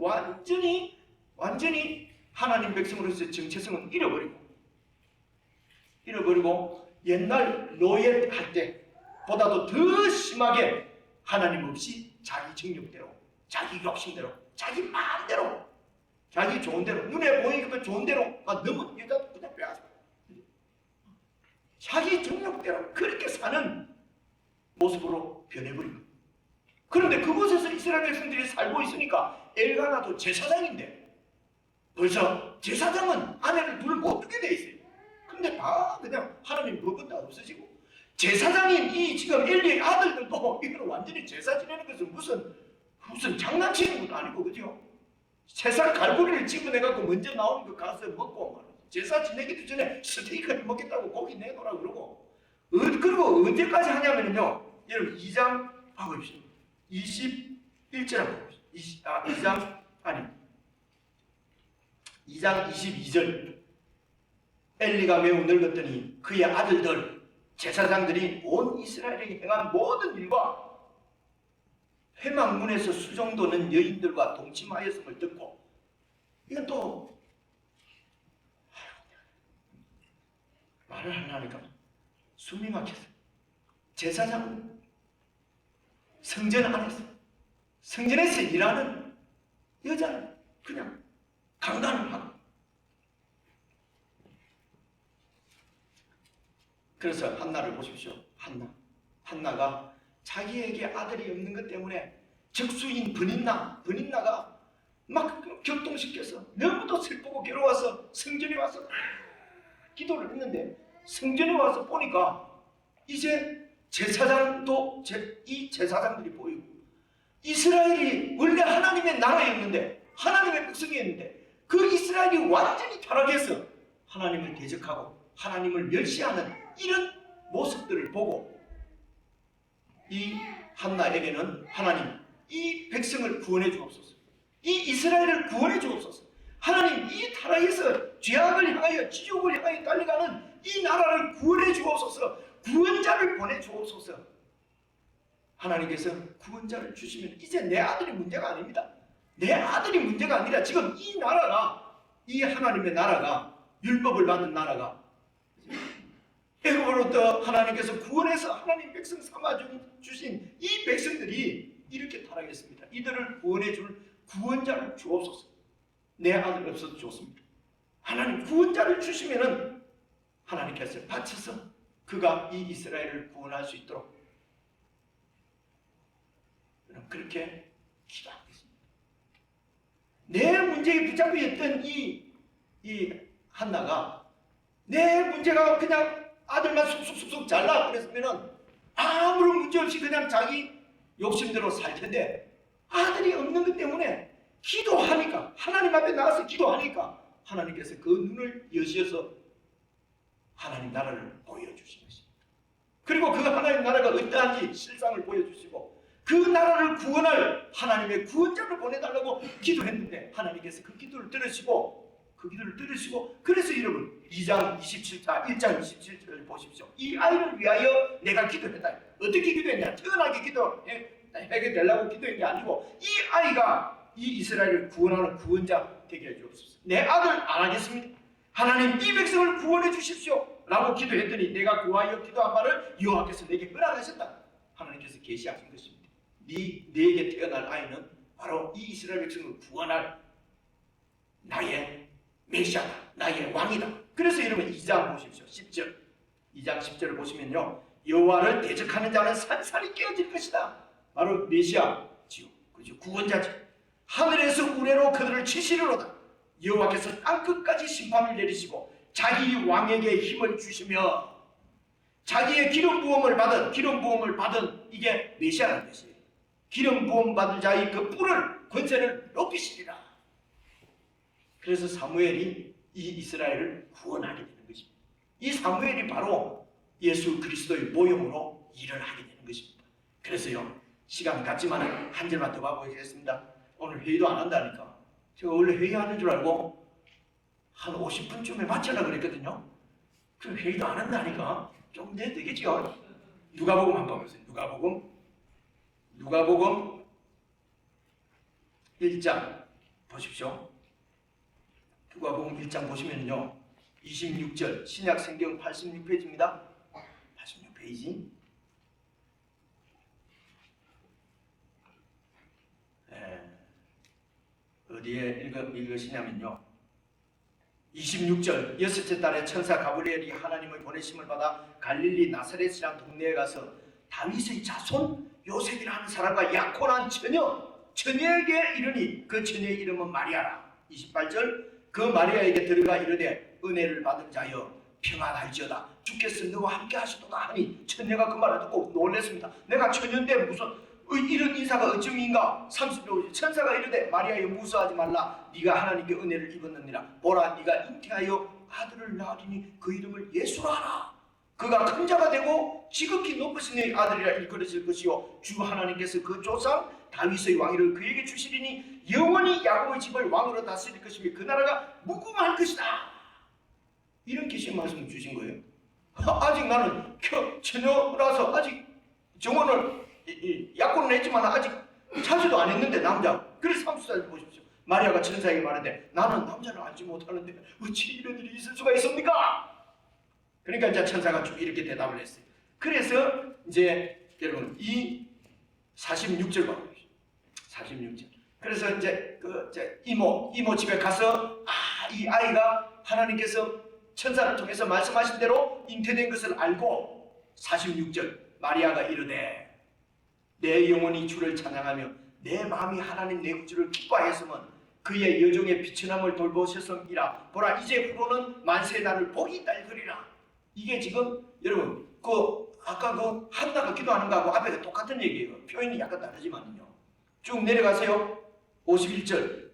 완전히 하나님 백성으로서의 정체성은 잃어버리고 옛날 노예 할 때보다도 더 심하게 하나님 없이 자기 정욕대로, 자기 욕심대로, 자기 마음대로, 자기 좋은 대로, 눈에 보이니까 좋은 대로 너무 여자도 그냥 빼앗아. 자기 정욕대로 그렇게 사는 모습으로 변해버린 거예요. 그런데 그곳에서 이스라엘 백성들이 살고 있으니까 엘가나도 제사장인데 벌써 제사장은 아내를 둘 못 두게 돼 있어요. 근데 다 그냥 하나님 법은 다 없어지고 제사장인 이 지금 엘리의 아들들도 이걸 완전히 제사 지내는 것은 무슨 장난치는 것도 아니고 그죠? 새살 갈고리를 집어내갖고 먼저 나오는 거 가서 먹고 제사 지내기도 전에 스테이크를 먹겠다고 고기 내놓으라 그러고 그리고 언제까지 하냐면요 여러분 2장 봐보십시오. 21절 한번 봅시다. 2장 22절 엘리가 매우 늙었더니 그의 아들들 제사장들이 온 이스라엘에 행한 모든 일과 회막문에서 수정도는 여인들과 동침하였음을 듣고 이건 또 말을 하려니까 숨이 막혔어요. 제사장은 성전 안에서 성전에서 일하는 여자는 그냥 강간을 하고 그래서 한나를 보십시오. 한나가 자기에게 아들이 없는 것 때문에 적수인 버닌나가 막 격동시켜서 너무도 슬프고 괴로워서 성전에 와서 기도를 했는데 성전에 와서 보니까 이제 제사장도 이 제사장들이 보이고 이스라엘이 원래 하나님의 나라였는데 하나님의 백성이었는데 그 이스라엘이 완전히 타락해서 하나님을 대적하고 하나님을 멸시하는 이런 모습들을 보고 이 한나에게는 하나님 이 백성을 구원해 주옵소서, 이 이스라엘을 구원해 주옵소서, 하나님 이 타락에서 죄악을 향하여 지옥을 향하여 달려가는 이 나라를 구원해 주옵소서, 구원자를 보내 주옵소서. 하나님께서 구원자를 주시면 이제 내 아들이 문제가 아닙니다. 내 아들이 문제가 아니라 지금 이 나라가 이 하나님의 나라가 율법을 받은 나라가 애굽으로부터 하나님께서 구원해서 하나님 백성 삼아 주신 이 백성들이 이렇게 타락했습니다. 이들을 구원해 줄 구원자를 주옵소서. 내 아들 없어도 좋습니다. 하나님 구원자를 주시면은 하나님께서 바쳐서 그가 이 이스라엘을 구원할 수 있도록 그렇게 기도하겠습니다. 내 문제에 붙잡혀 있던 이 한나가 내 문제가 그냥 아들만 쑥쑥쑥쑥 잘나 그랬으면은 아무런 문제 없이 그냥 자기 욕심대로 살 텐데 아들이 없는 것 때문에 기도하니까 하나님 앞에 나가서 기도하니까 하나님께서 그 눈을 여시어서 하나님 나라를 보여주신 것입니다. 그리고 그 하나님 나라가 어떠한지 실상을 보여주시고 그 나라를 구원할 하나님의 구원자를 보내달라고 기도했는데 하나님께서 그 기도를 들으시고 그래서 여러분 1장 27절 보십시오. 이 아이를 위하여 내가 기도했다. 어떻게 기도했냐? 태어나게 기도하게 되려고 기도한 게 아니고 이 아이가 이 이스라엘을 구원하는 구원자 되게 해주옵소서. 내 아들 안 하겠습니다. 하나님 이 백성을 구원해 주십시오 라고 기도했더니 내가 구하여 기도한 바를 여호와께서 내게 허락하셨다. 하나님께서 계시하신 것입니다. 네게 태어날 아이는 바로 이 이스라엘 백성을 구원할 나의 메시아다, 나의 왕이다. 그래서 여러분 2장 보십시오. 10절 2장 10절을 보시면요 여호와를 대적하는 자는 산산이 깨어질 것이다. 바로 메시아지요, 그죠? 구원자죠. 하늘에서 우레로 그들을 치시리로다. 여호와께서 땅끝까지 심판을 내리시고 자기 왕에게 힘을 주시며 자기의 기름 부음을 받은 이게 메시아라는 뜻이에요. 기름 부음 받을 자의 그 뿔을 권세를 높이시리라. 그래서 사무엘이 이 이스라엘을 구원하게 되는 것입니다. 이 사무엘이 바로 예수 그리스도의 모형으로 일을 하게 되는 것입니다. 그래서요 시간 같지만 한 절만 더 봐보겠습니다. 오늘 회의도 안 한다니까. 제가 원래 회의하는 줄 알고 한 50분쯤에 마치려고 그랬거든요. 그 회의도 안 한다니까 좀 내야 되겠죠. 누가복음 한번 보세요. 누가복음 1장 보십시오. 누가복음 1장 보시면요. 26절 신약 성경 86페이지입니다. 86페이지. 어디에 읽으시냐면요. 26절 여섯째 달에 천사 가브리엘이 하나님의 보내심을 받아 갈릴리 나사렛이라는 동네에 가서 다윗의 자손 요셉이라는 사람과 약혼한 처녀에게 이르니 그 처녀의 이름은 마리아라. 28절 그 마리아에게 들어가 이르되 은혜를 받은 자여 평안할지어다 주께서 너와 함께 하시도다 하니 처녀가 그 말을 듣고 놀랐습니다. 내가 처녀인데 무슨 이런 인사가 어쩌미인가. 30절 천사가 이르되 마리아여 무서워하지 말라 네가 하나님께 은혜를 입었느니라. 보라 네가 잉태하여 아들을 낳으리니 그 이름을 예수라 하라. 그가 큰 자가 되고 지극히 높으신 네 아들이라 일컬어질 것이요 주 하나님께서 그 조상 다윗의 왕위를 그에게 주시리니 영원히 야곱의 집을 왕으로 다스릴 것이며 그 나라가 무궁할 것이다. 이런 계시의 말씀을 주신 거예요. 아직 나는 처녀라서 아직 정원을 약혼을 했지만 아직 차지도 안 했는데 남자. 그래서 30절 보십시오. 마리아가 천사에게 말하되 나는 남자를 알지 못하는데 어찌 이런 일이 있을 수가 있습니까? 그러니까 이제 천사가 쭉 이렇게 대답을 했어요. 그래서 이제 여러분 이 46절 봐. 46절. 그래서 이제 이모 집에 가서 이 아이가 하나님께서 천사를 통해서 말씀하신 대로 잉태된 것을 알고 46절 마리아가 이르되 내 영혼이 주를 찬양하며 내 마음이 하나님 내 구주를 기뻐하였으면 그의 여종의 비천함을 돌보셨음이라. 보라 이제 후로는 만세의 날을 복이 있다 그리라. 이게 지금 여러분 아까 한나가 기도하는 거하고 앞에 똑같은 얘기예요. 표현이 약간 다르지만요. 쭉 내려가세요. 51절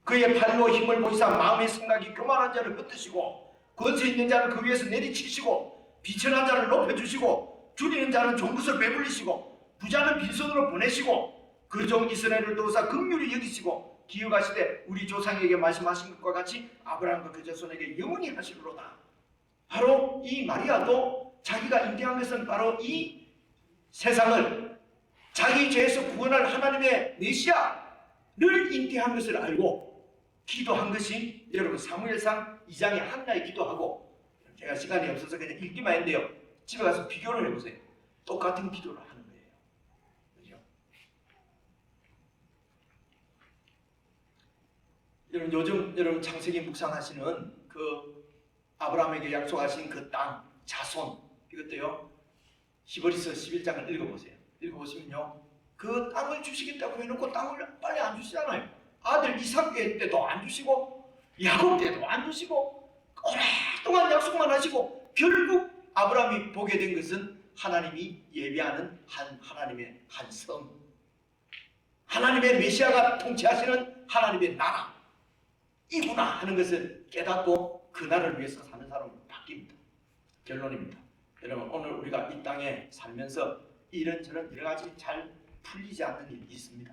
그의 팔로 힘을 보이사 마음의 생각이 교만한 자를 흩으시고 권세 있는 자를 그 위에서 내리치시고 비천한 자를 높여주시고 줄이는 자는 종것을 배불리시고 부자는 빈손으로 보내시고 그 종 이스라엘을 도우사 긍휼히 여기시고 기억하시되 우리 조상에게 말씀하신 것과 같이 아브라함과 그 자손에게 영원히 하시리로다. 바로 이 마리아도 자기가 잉태한 것은 바로 이 세상을 자기 죄에서 구원할 하나님의 메시아를 잉태한 것을 알고 기도한 것이 여러분 사무엘상 2장에 한나의 기도하고 제가 시간이 없어서 그냥 읽기만 했는데요. 집에 가서 비교를 해보세요. 똑같은 기도를 하는 거예요. 그렇죠? 요즘 여러분 창세기 묵상하시는 그 아브라함에게 약속하신 그 땅, 자손 이것도요. 히브리서 11장을 읽어보세요. 읽어보시면요. 그 땅을 주시겠다고 해놓고 땅을 빨리 안 주시잖아요. 아들 이삭 때도 안 주시고 야곱 때도 안 주시고 오랫동안 약속만 하시고 결국 아브라함이 보게 된 것은 하나님이 예비하는 하나님의 한 성, 하나님의 메시아가 통치하시는 하나님의 나라 이구나 하는 것을 깨닫고 그 나라를 위해서 사는 사람으로 바뀝니다. 결론입니다. 여러분 오늘 우리가 이 땅에 살면서 이런저런 여러 가지 잘 풀리지 않는 일이 있습니다.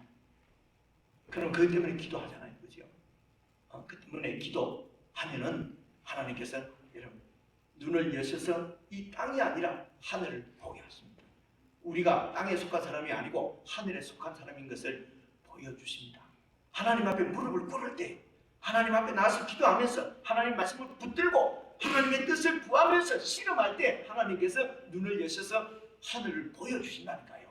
그럼 그것 때문에 기도하잖아요. 그죠? 그 때문에 기도하면은 하나님께서 여러분 눈을 여셔서 이 땅이 아니라 하늘을 보게 하십니다. 우리가 땅에 속한 사람이 아니고 하늘에 속한 사람인 것을 보여주십니다. 하나님 앞에 무릎을 꿇을 때 하나님 앞에 나와서 기도하면서 하나님 말씀을 붙들고 하나님의 뜻을 구하면서 실험할 때 하나님께서 눈을 여셔서 하늘을 보여주신다니까요.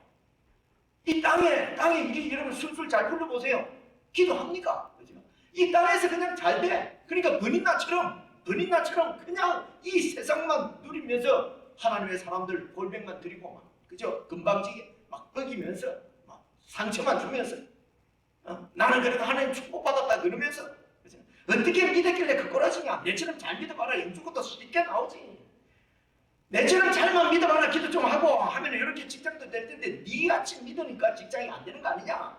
이 땅에 일이 여러분 술술 잘 풀어보세요. 기도합니까? 그죠? 이 땅에서 그냥 잘 돼. 그러니까 버닌나처럼 그냥 이 세상만 누리면서 하나님의 사람들 골백만 드리고 막 그죠? 금방지게 막 먹이면서 막 상처만 주면서 나는 그래도 하나님 축복받았다 그러면서 그죠? 어떻게 믿었길래 그 꼬라지냐? 내처럼 잘 믿어봐라. 영주 것도 쉽게 나오지. 내처럼 잘만 믿어봐라. 기도 좀 하고 하면 이렇게 직장도 될 텐데 니같이 믿으니까 직장이 안 되는 거 아니냐?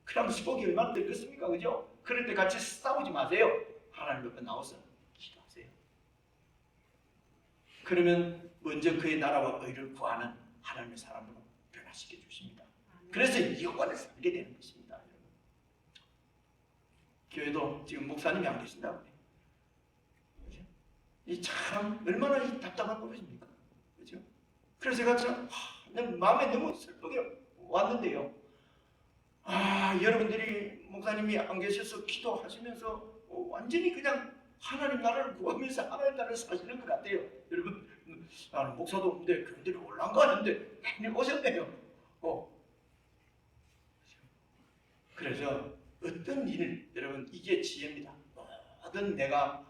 그럼 수복이 얼마나 들겠습니까? 그죠? 그럴 때 같이 싸우지 마세요. 하나님 옆에 나와서 기도하세요. 그러면 먼저 그의 나라와 의를 구하는 하나님의 사람으로 변화시켜 주십니다. 그래서 영원히 살게 되는 것입니다. 여러분. 교회도 지금 목사님이 안 계신다고 해요. 이 참 얼마나 이 답답한 것입니까? 그렇죠? 그래서 제가 참 마음에 너무 슬프게 왔는데요. 여러분들이 목사님이 안 계셔서 기도하시면서 완전히 그냥 하나님 나라를 구하면서 하나님 나라를 사시는 것 같아요. 여러분, 나는 목사도 없는데 그분들이 올라온 거 같은데 많이 오셨네요. 그래서 어떤 일, 여러분 이게 지혜입니다. 모든 내가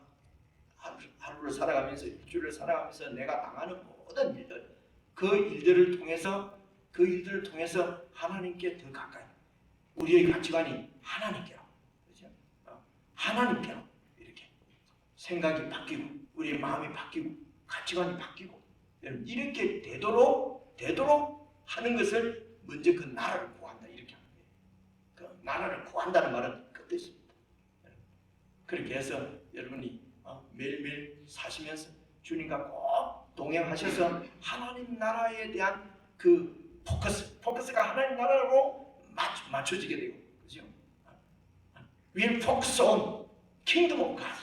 하루를 살아가면서 일주일을 살아가면서 내가 당하는 모든 일들, 그 일들을 통해서 하나님께 더 가까이, 우리의 가치관이 하나님께로, 그렇죠? 하나님께로 이렇게 생각이 바뀌고 우리의 마음이 바뀌고 가치관이 바뀌고 이렇게 되도록 하는 것을 먼저 그 나라를 구한다 이렇게 하는 거예요. 그 나라를 구한다는 말은 그 뜻입니다. 그렇게 해서 여러분이 매일매일 사시면서 주님과 꼭 동행하셔서 하나님 나라에 대한 그 포커스가 하나님 나라로 맞춰지게 되고, 그죠? We'll focus on kingdom of God.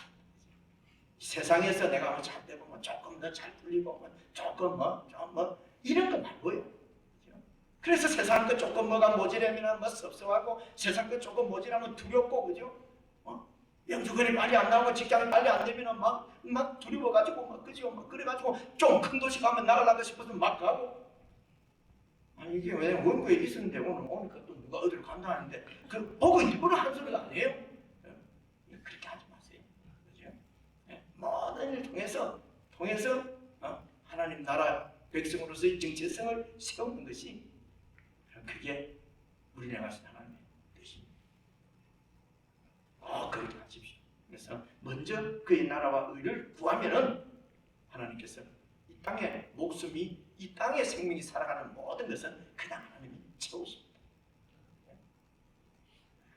세상에서 내가 뭐 잘 되고 뭐 조금 더 잘 풀리고 뭐 조금 뭐 이런 거 말고요. 그래서 세상 거 조금 뭐가 모자라면 뭐 섭섭하고 세상 거 조금 모자라면 두렵고, 그죠? 영주권이 빨리 안 나오고 직장이 빨리 안 되면 막 두려워가지고 막 그죠? 막 그래가지고 좀 큰 도시 가면 나가려고 싶어서 막 가고. 이게 왜 원고에 있었는데 오늘 그것도 누가 어디로 간다 하는데 그 보고 일부러 하는 소리가 아니에요. 그렇게 하지 마세요. 그죠? 모든 일 통해서 하나님 나라 백성으로서의 정체성을 세우는 것이 그게 우리 향하신 하나님의 뜻입니다. 그렇게 하십시오. 그래서 먼저 그의 나라와 의를 구하면은 하나님께서 이 땅의 목숨이, 이 땅의 생명이 살아가는 모든 것은 그냥 하나님이 채우십니다.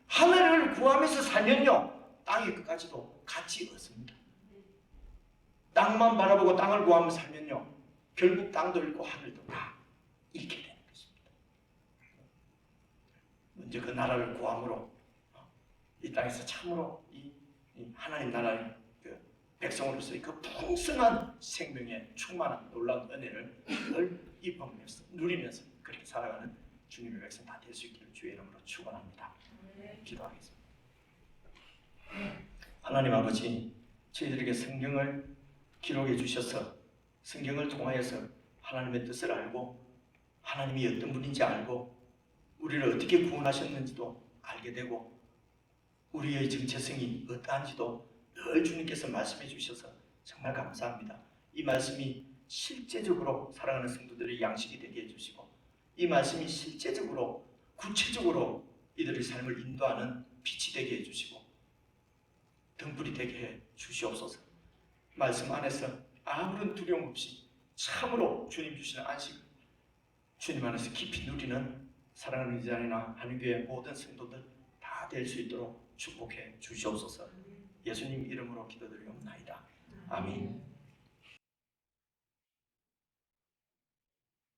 하늘을 구하면서 살면요 땅의 끝까지도 같이 얻습니다. 땅만 바라보고 땅을 구하며 살면요 결국 땅도 잃고 하늘도 다 잃게 되는 것입니다. 먼저 그 나라를 구함으로 이 땅에서 참으로 이 하나님 나라의 그 백성으로서의 그 풍성한 생명에 충만한 놀라운 은혜를 늘 입어보면서 누리면서 그렇게 살아가는 주님의 백성 다 될 수 있기를 주의 이름으로 축원합니다. 기도하겠습니다. 하나님 아버지, 저희들에게 성경을 기록해 주셔서 성경을 통하여서 하나님의 뜻을 알고 하나님이 어떤 분인지 알고 우리를 어떻게 구원하셨는지도 알게 되고 우리의 정체성이 어떠한지도 늘 주님께서 말씀해 주셔서 정말 감사합니다. 이 말씀이 실제적으로 살아가는 성도들의 양식이 되게 해주시고 이 말씀이 실제적으로 구체적으로 이들의 삶을 인도하는 빛이 되게 해주시고 등불이 되게 해 주시옵소서. 말씀 안에서 아무런 두려움 없이 참으로 주님 주시는 안식을 주님 안에서 깊이 누리는 사랑하는 이 자리나 한인교회 모든 성도들 다 될 수 있도록 축복해 주시옵소서. 예수님 이름으로 기도드리옵나이다. 아멘.